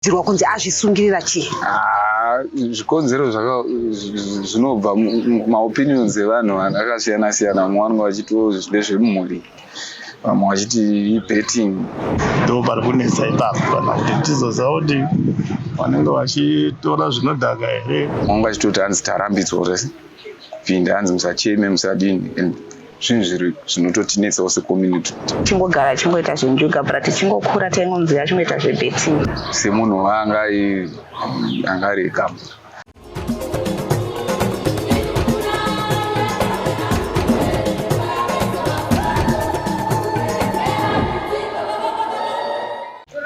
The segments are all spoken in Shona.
Dzirwa kunzi azvisungirira chi? Zvikonzero zvinobva maopinions evanhu akasiyana siyana. Mumwe vachitiwo zvezvemumhuri, vamwe vachiti betting. Ndo pari kunetsa ipapo kana kuti tizoziva kuti vanenge vachitora zvinodhaka here. Mumwe vachitoti hanzi tarambidzwa zvese kupinda, hanzi musacheme musadini, zvinhu zviri zvinototinetsawo secommunity. Chingogara chingoita zvenjuga bhura tichingokura taingonziva chingoita zvebetting. Semunhu angareka.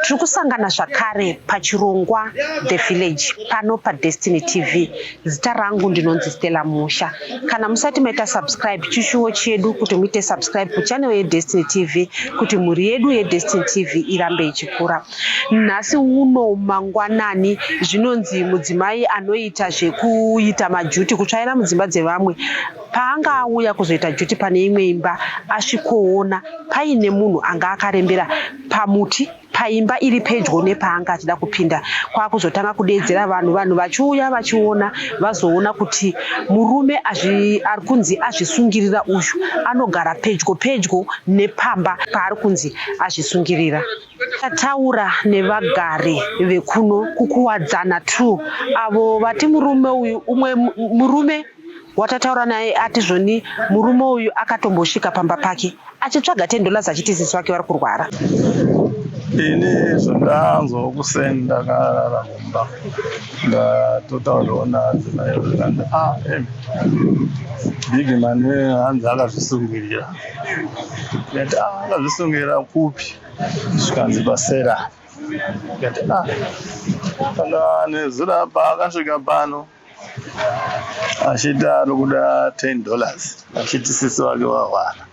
Tiri kusangana zvakare pachirongwa The Village pano paDestiny TV. Zita rangu ndinonzi Stella Musha. Kana musati maita subscribe chishuwo chedu kuti muite subscribe kuchannel yeDestiny TV kuti mhuri yedu yeDestiny TV irambe ichikura. Nhasi uno mangwanani zvinonzi mudzimai anoita zvekuita majuti kutsvaira mudzimba dzevamwe paanga auya kuzoita juti pane imwe imba asvikoona paine munhu anga akarembera pamuti paimba iri pedyo nepaanga achida kupinda. Kwakuzotanga kudedzera vanhu vachiuya vachiona vazoona kuti murume ari kunzi azvisungirira uyu anogara pedyo nepamba paari kunzi azvisungirira. Tataura nevagari vekuno kukuwadzana tu avo vati murume uyu umwe murume watataura naye ati zvoni murume uyu akatombosvika pamba pake achitsvaga $10 achiti sisi wake vari kurwara. Ini zvandanzwa kusenda karara kumba ndatotaurawo nadzimai zvikanda big man hanzi akazvisungirira. Ndikati akazvisungirira kupi? Zvikanzi pasera. Ndikati kana nezirapa akasvika pano achiti ari kuda $10 achiti sisi wake warwara.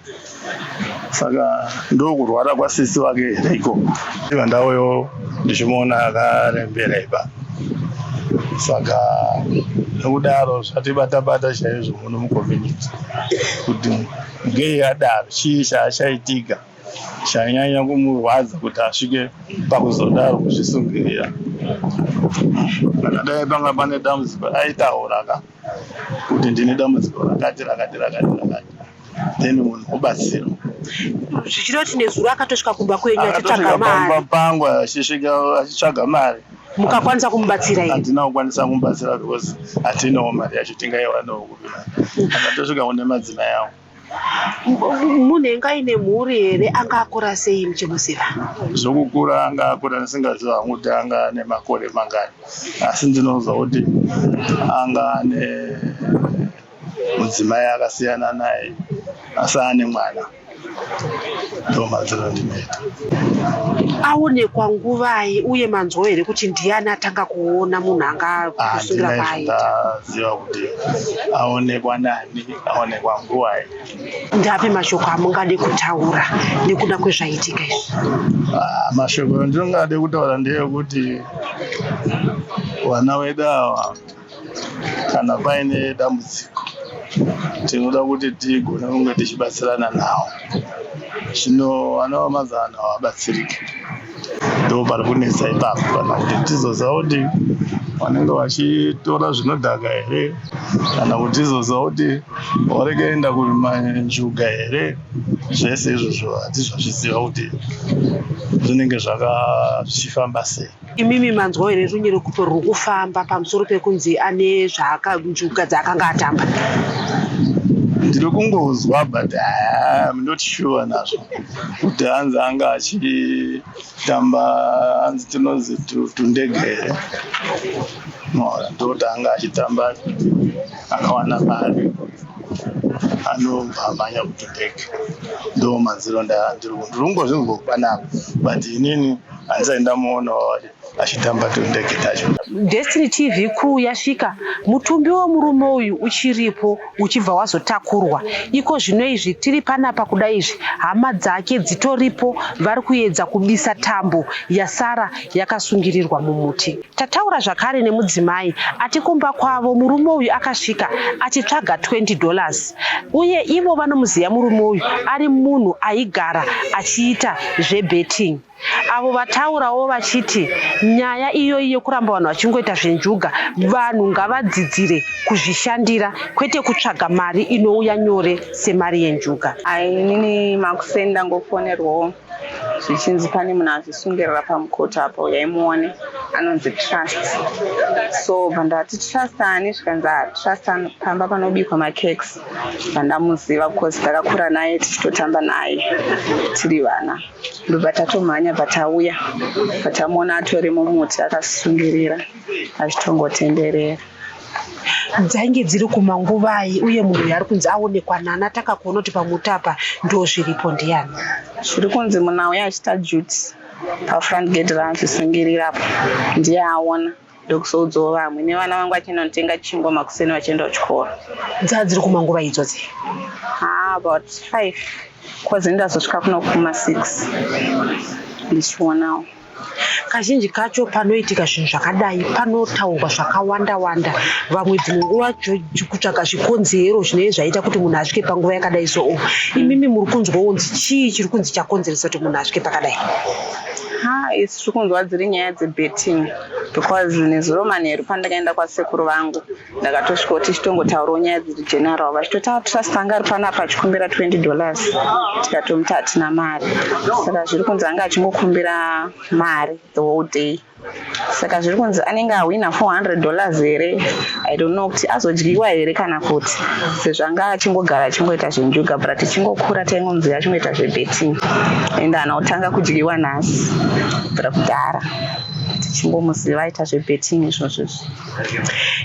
Saka ndokurwara kwasisi wake here iko. Ndauyo ndichimuona akarembera ipa. Saka nokudaro zvatibata chaizvo muno mucommunity kuti ngei adaro chii chaachaitika chanyanya kumurwadza kuti asvike pakuzodaro kuzvisungirira. Kana dai panga pane dambudziko aitaura kuti ndine dambudziko rakati then munhu obatsira. Zvichiroti nezuro akatosvika kumba kwenyu achitsvaga mari. Pangu achisvika achitsvaga mari. Mukakwanisa kumubatsira here? Handina kukwanisa kumubatsira because hatinawo mari yacho tingaiwanawo kupi. Akatosvika kune madzimai awo. Munhu aine mhuri here angakura sei muchimuziva? Zvokukura angakura ndisingaziva hangu kuti anga nemakore mangani, asi ndinozwa kuti anga ane mudzimai akasiyana naye asi ane mwana. Ndo madziro ndinoita. Aonekwa nguvai uye manzwa here kuti ndiani atanga kuona munhu anga kusungira kwaita? Ndaziva kuti aonekwa nani, aonekwa nguvai. Ndape mashoko amungade kutaura nekuda kwezvaitika izvi? Mashoko andingade kutaura ndeyekuti vana vedu ava kana paine dambudziko tinoda kuti tigone kunge tichibatsirana nawo. Zvino vana vamazana havabatsiriki. Ndo pari kunetsa ipapo kana kuti tizoziva kuti vanenge vachitora zvinodhaka here kana kuti tizoziva kuti vari kuenda kumanjuga here. Zvese izvozvo hatizvazviziva kuti zvinenge zvichifamba sei. Imimi manzwa here runyere kuto ruri kufamba pamusoro pekunzi ane njuga dzaakanga atamba? Ndiri kungozwa but I'm not sure nazvo kuti hanzi anga achitamba hanzi tinonzi tundege here. Ndoti anga achitamba akawana mari anobva amhanya kutundege. Ndo manziro ndiri kungozvingopa napo but inini hanzi ndamuonawo achitamba tundege tacho. Destiny TV crew yasvika, mutumbi womurume uyu uchiripo uchibva wazotakurwa. Iko zvino izvi tiri panapa kudai izvi hama dzake dzitoripo vari kuedza kubisa tambo yasara yakasungirirwa mumuti. Tataura zvakare nemudzimai ati kumba kwavo murume uyu akasvika achitsvaga $20 uye ivo vanomuziva murume uyu ari munhu aigara achiita zvebetting. avo vataurawo vachiti nyaya iyoyi yekuramba vanhu vachingoita zvenjuga vanhu ngavadzidzire kuzvishandira kwete kutsvaga mari inouya nyore semari yenjuga. Inini Makuseni ndangofonerwawo zvichinzi pane munhu azvisungirira pamukota apo yaimuone anonzi Trust. So vandati Trust ani zvikanzi Trust pamba panobikwa makekes. Vandamuziva because takakura naye tichitotamba naye tiri vana. Ndobva tatomhanya patauya patamuona atori mumuti akasungirira achitongotenderera. Dzainge dziri kumanguvai uye munhu yari kunzi aonekwa nana takakuona kuti pamuti apa ndo zviripo ndiani? Zviri kunzi munhu uya achita Judy pafront gate raanzvisungirira apo ndiye aona ndokuzoudzawo vamwe nevana vangu vachienda kunotenga chingwa Makuseni vachienda kuchikoro. Dzaa dziri kumanguva idzodzi? About 5 because ndazosvika kuno kuma6 ndichionawo. Kazhinji kacho panoitika zvinhu zvakadai panotaurwa zvakawanda vamwe dzimwe nguva kutsvaga zvikonzero zvinenge zvaita kuti munhu asvike panguva yakadai so. Imimi muri kunzwawo nzi chii chiri kunzi chakonzeresa kuti munhu asvike pakadai? Isi tiri kunzwa dziri nyaya dzebetting because nezuro manheru pandakaenda kwasekuru vangu ndakatosvika kuti tichitongotaurawo nyaya dziri general vachitotaura Trust anga ari panapa achikumbira $20 tikatomuti hatina mari saka zviri kunzi anga achingokumbira mari the whole day. Saka zviri kunzi anenge ahwina $400 here I don't know kuti azodyiwa here kana kuti sezvo anga achingogara achingoita zvenjuga but tichingokura taingonzi achingoita zvebetting ende ana kutanga kudyiwa nhasi kubvira kudhara tichingomuzviva aita zvebetting izvozvo.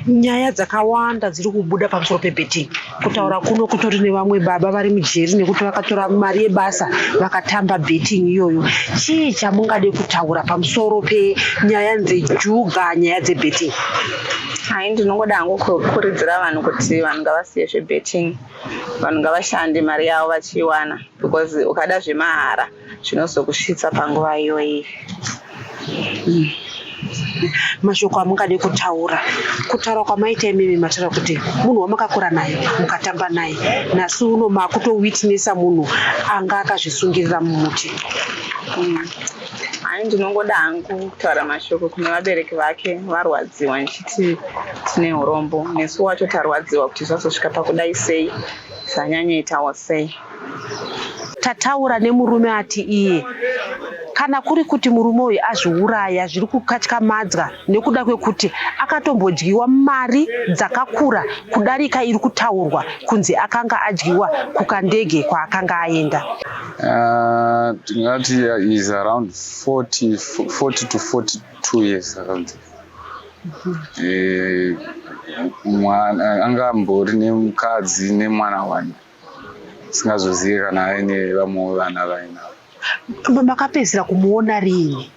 Nyaya dzakawanda dziri kubuda pamusoro pebetting. Kutaura kuno kutori nevamwe baba vari mujeri nekuti vakatora mari yebasa vakatamba betting iyoyo. Chii chamungade kutaura pamusoro penyaya dzejuga, nyaya dzebetting? Ndinongoda hangu kukurudzira vanhu kuti vanhu ngavasiye zvebetting, vanhu ngavashande mari yavo vachiiwana because ukada zvemahara zvinozokusvitsa panguva iyoyi. Mashoko amungade kutaura kwamaita imimi mataura kuti munhu wamakakura naye mukatamba naye nasi uno makutowitnesa munhu anga akazvisungirira mumuti. Ndinongoda hangu kutaura mashoko kune vabereki vake varwadziwa ndichiti tine urombo nesu wacho tarwadziwa kuti zvazosvika pakudai sei zvanyanyaitawo sei. Tataura nemurume ati iye kana kuri kuti murume uyu azviuraya zviri kukatyamadza nekuda kwekuti akatombodyiwa mari dzakakura kudarika iri kutaurwa kunzi akanga adyiwa kukandege kwaakanga aenda. Tingati is around 40 to 42 years around. Anga mbori nemukadzi nemwana wani singazozivi kana aine vamwe vana vainavo. Makapedzisira kumuona rini?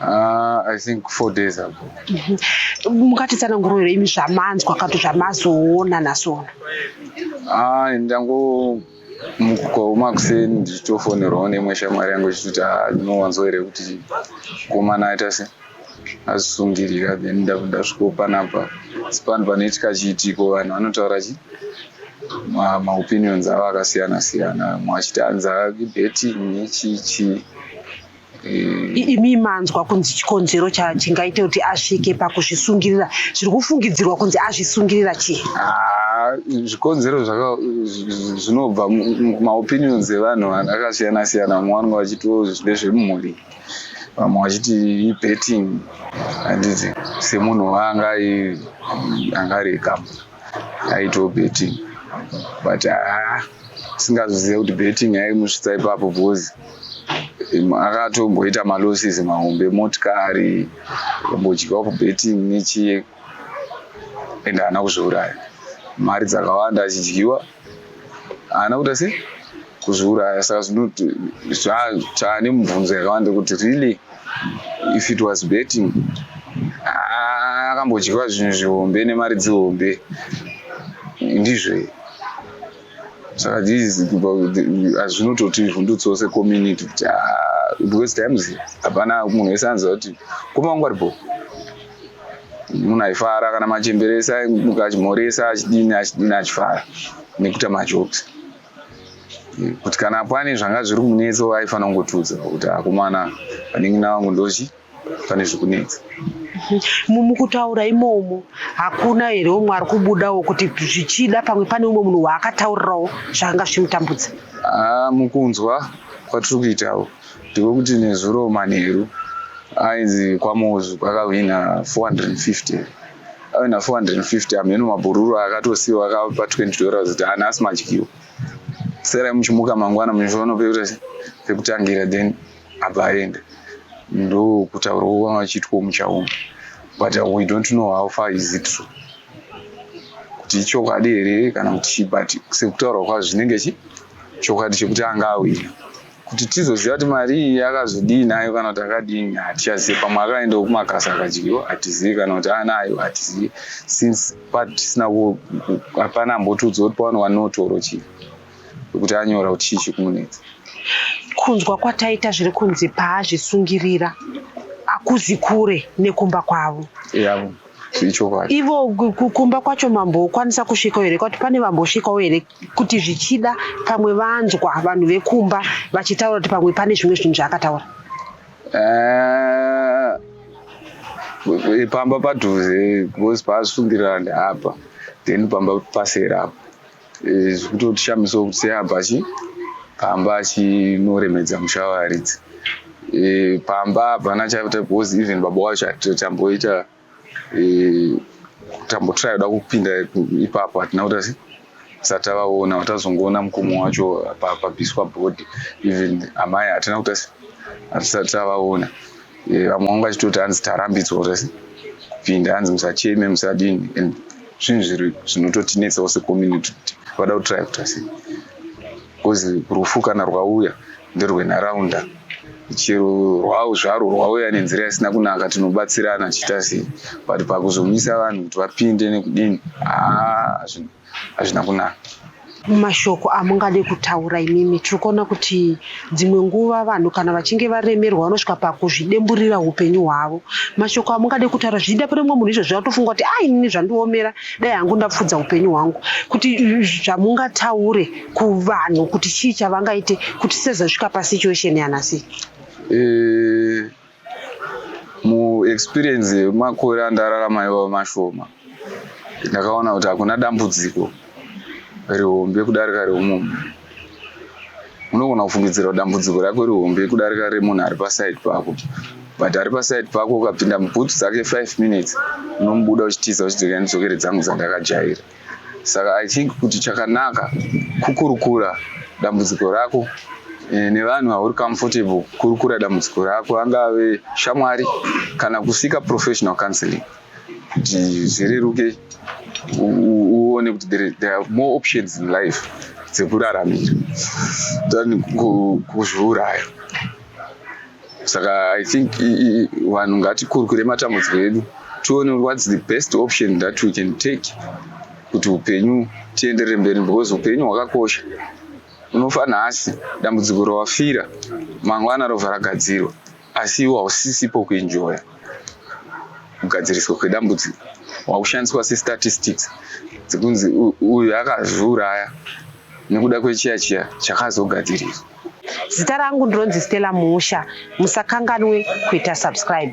I think 4 days ago. Mukatitsanangurira imi zvamanzwa kato zvamazoona nasona? Ndango Makuseni ndichitofonerwawo nemwe shamwari yangu ichiti ndinowanzwa here kuti komana aita se azvisungirira then ndasvikawo panapa sipano panoitika chiitiko vanhu vanotaura chi maopinions avo akasiyana-siyana mwachiti anza betting nechichi. Imi manzwa kunzi chikonzero chingaite kuti asvike pakuzvisungirira zviri kufungidzirwa kunzi azvisungirira chii? Zvikonzero zvinobva maopinions evanhu akasiyana-siyana. Vamwe vanenge vachitiwo ndezvemumhuri, vamwe vachiti ibetting handiti semunhu wanga ari kamba aitawo betting but singazoziva kuti betting yaimusvitsa ipapo bhozi akatomboita malosses mahombe motikari ambodyiwa kubetting nechiye ende haana kuzviuraya. Mari dzakawanda achidyiwa haana kuita sei kuzviuraya. Saka taane mibvunzo yakawanda kuti really if it was betting akambodyiwa zvinhu zvihombe nemari dzihombe ndizvo. Saka hazvinototi vhundutsawo secommunity kuti because times hapana munhu wese anoziva kuti kumangwaripo munhu aifara kana machemberesa mukachimhoresa achidini achifara nekuita majokes. kuti kana pane zvanga zviri kunetsa aifanira kungotudza kuti akomana paningi wangu ndochi pane zvikunetsa. Mukutaura imomo hakuna here umwe ari kubudawo kuti zvichida pamwe pane umwe munhu waakataurirawo zvanga zvimutambudza? Mukunzwa kwatiri kuitawo ndikokuti nezuro Manheru ainzi kwaMozu kwakahwina 450. Awina 450 ameno mabhururu akatosiwa akapa $20 kuti anasi madyiwa. Sera muchimuka mangwana muchiona pekutangira then abva aenda. Ndo kutaurwa wachitwa muchauma. But we don't know how far is it true. Kuti ichokwadi here kana kuti but sekutaurwa kwazvo zvinenge chokwadi chekuti anga awina. Kuti tizoziva kuti mari iyi yakazodii nayo kana kuti akadini hatichazivi. Pamwe akaenda kumakasa akadyiwa hatizivi kana kuti anayo hatizivi. Since patisina hapana ambotudzwa kuti pano wanotoro chii kuti anyora kuti chii chikumunetsa. Kunzwa kwataita zviri kunzi paazvisungirira akuzi kure nekumba kwavo. Yavo zvichokwadi. Ivo kumba kwacho mambokwanisa kusvikawo here kuti pane vambosvikawo here kuti zvichida pamwe vanzwa vanhu vekumba vachitaura kuti pamwe pane zvimwe zvinhu zvaakataura? Pamba padhuze because paasungirira ndeapa then pamba pasera apa zvikutotishamisa kuti seapa pamba chinoremedza mushawaridzi. Pamba hapana chaita because even baba wacho tamboita tambotrayida kupinda ipapo hatina kuti satavaona watazongoona mukomo wacho pabviswa bhodhi. Even amai hatina kuti hatisatavaona. Vamwe vanga vachitoti hanzi tarambidzwa kuti kupinda hanzi musacheme musadini and zvinhu zvinototinetsawo secommunity kuti vada kutraya kuti asi because rufu kana rwauya nderwenharaunda chero rwavo zvaro rwauya nenzira isina kunaka tinobatsirana chita sei but pakuzomisa vanhu kuti vapinde nekudini hazvina kunaka. Mashoko amungade kutaura imimi tiri kuona kuti dzimwe nguva vanhu kana vachinge varemerwa vanosvika pakuzvidemburira upenyu hwavo. Mashoko amungade kutaura zvichida pane mumwe munhu izvozvo atofunga kuti inini zvandiomera dai hangu ndapfudza upenyu hwangu, kuti zvamungataure kuvanhu kuti chii chavangaite kuti sezasvika pasituation yanhasi? Muexperience yemakore andararama iwayo mashoma ndakaona kuti hakuna dambudziko rihombe kudarika remunhu. Unogona kufungidzira dambudziko rako rihombe kudarika remunhu ari paside pako, but ari paside pako ukapinda mubhutsu dzake 5 minutes unomubuda uchitiza uchiti ndidzokere dzangu dzandakajaira. Saka I think kuti chakanaka kukurukura dambudziko rako nevanhu vauri comfortable kukurukura dambudziko rako, angave shamwari kana kusika professional counseling kuti zvireruke uone kuti there are more options in life dzekuraramira than kuzviuraya. Saka I think vanhu ngatikurukure matambudziko edu tione what's the best option that we can take kuti upenyu tienderere mberi because upenyu hwakakosha. Unofa nhasi dambudziko rawafira mangwana robva ragadzirwa asi iwo hausisipo kuenjoya kugadziriswa kwedambudziko. Wakushandiswa sestatistics dzekunzi uyu akazviuraya nekuda kwechiya chakazogadziriswa. Zita rangu ndinonzi Stella Musha. Musakanganwe kuita subscribe.